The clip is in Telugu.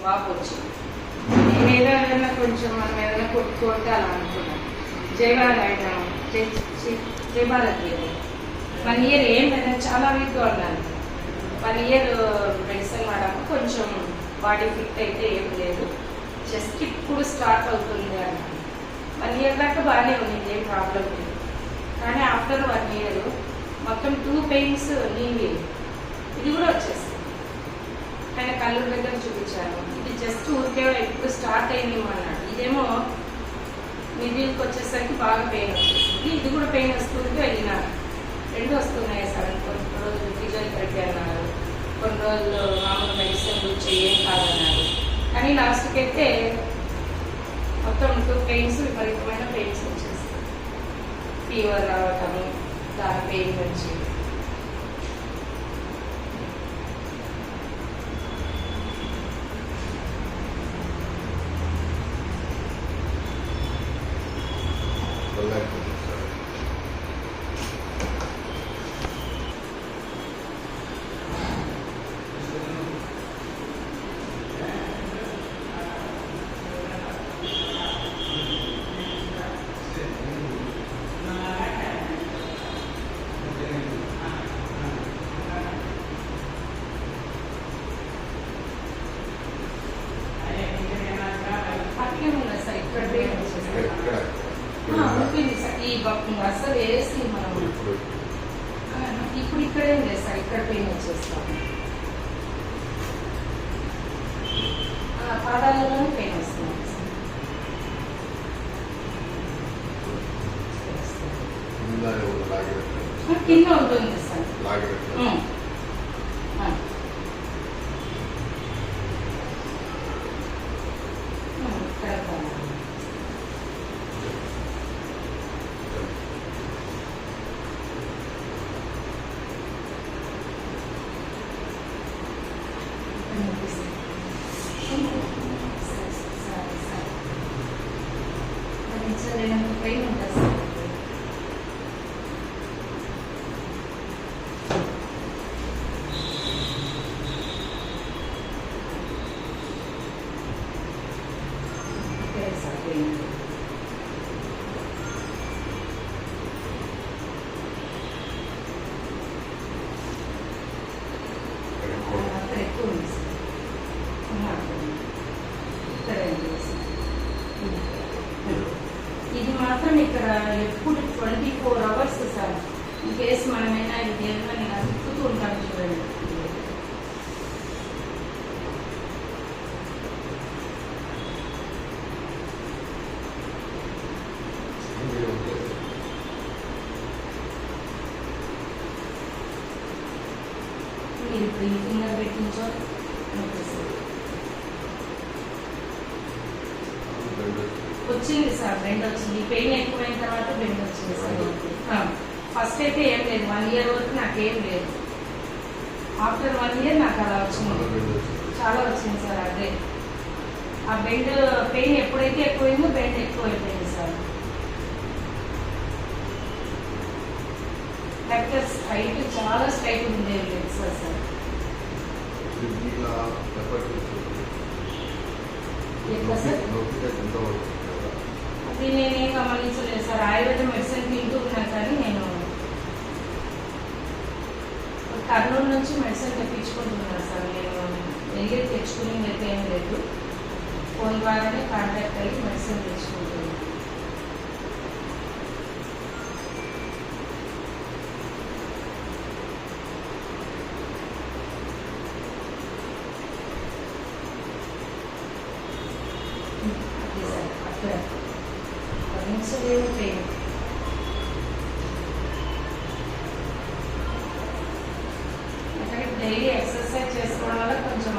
వాపు వచ్చింది. నేను ఏదైనా కొంచెం మనం ఏదైనా కొట్టుకుంటే అలా అనుకున్నాను. జయభారతి 1 ఇయర్ ఏం లేదా చాలా వీక్గా ఉన్నాను. 1 ఇయర్ మెడిసిన్ వాడాము, కొంచెం బాడీ ఫిట్ అయితే ఏం లేదు, జస్ట్ ఇప్పుడు స్టార్ట్ అవుతుంది అన్నాను. 1 ఇయర్ దాకా బాగానే ఉంది, ఏం ప్రాబ్లం లేదు. కానీ ఆఫ్టర్ 1 ఇయర్ మొత్తం 2 పెయిన్స్ నీవి ఇది కూడా వచ్చేస్తుంది. ఆయన కళ్ళు దగ్గర చూపించాను, ఇది జస్ట్ ఊరికే ఇప్పుడు స్టార్ట్ అయింది అన్నాడు. ఇదేమో మిడిల్కి వచ్చేసరికి బాగా పెయిన్ వస్తుంది, ఇది కూడా పెయిన్ వస్తుంది. వెళ్ళినారు, 2 వస్తున్నాయి సార్. కొన్ని రోజులు ఫిజియోథెరపీ అన్నారు, కొన్ని రోజులు మామూలు మెడిసిన్ గురించి ఏం కాదన్నారు. కానీ లాస్ట్కి అయితే మొత్తం 2 పెయిన్స్, విపరీతమైన పెయిన్స్ వచ్చేస్తాయి. ఫీవర్ రావటము, దాని పెయిన్ వచ్చి ఉంటుంది సార్. ఈ అసలు వేసి మనం ఇప్పుడు ఇక్కడేం లేదు సార్, ఇక్కడ పెయిన్ వచ్చేస్తాం. పాదాలలోనే పెయిన్ వస్తుంది. కింద ఉంటుంది సార్. పెయిన్ ఉంటుంది సార్. ఎక్కువ ఉంది సార్. ఇది మాత్రం ఇక్కడ ఎప్పుడు 24 hours సార్. ఇన్ కేసు మనమైనా ఇది ఏదైనా నేను తిప్పుతూ ఉంటాను చూడండి. మీరు ఇప్పుడు ఈ ఫింగర్ పెట్టించో వచ్చింది సార్, బెండ్ వచ్చింది. పెయిన్ ఎక్కువైన తర్వాత బెండ్ వచ్చింది సార్. ఫస్ట్ అయితే ఏం లేదు, 1 ఇయర్ వరకు నాకేం లేదు. ఆఫ్టర్ 1 ఇయర్ నాకు అలా వచ్చింది, చాలా వచ్చింది సార్. అదే ఆ బెండ్ పెయిన్ ఎప్పుడైతే ఎక్కువైందో బెండ్ ఎక్కువ అయిపోయింది సార్. లేకపోతే స్ట్రైట్, చాలా స్ట్రైట్ ఉండేది లేదు సార్. సార్ ఎట్లా సార్? అది నేనేం గమనించలేదు సార్. ఆయుర్వేద మెడిసిన్ తింటూ ఉన్నాను, కానీ నేను కర్నూలు నుంచి మెడిసిన్ తెప్పించుకుంటున్నాను సార్. నేను వెళ్ళి తెచ్చుకుని అయితే ఏం లేదు, ఫోన్ ద్వారానే కాంటాక్ట్ అయ్యి మెడిసిన్ తెచ్చుకుంటున్నాను. డైలీ ఎక్సర్సైజ్ చేసుకోవడం వల్ల కొంచెం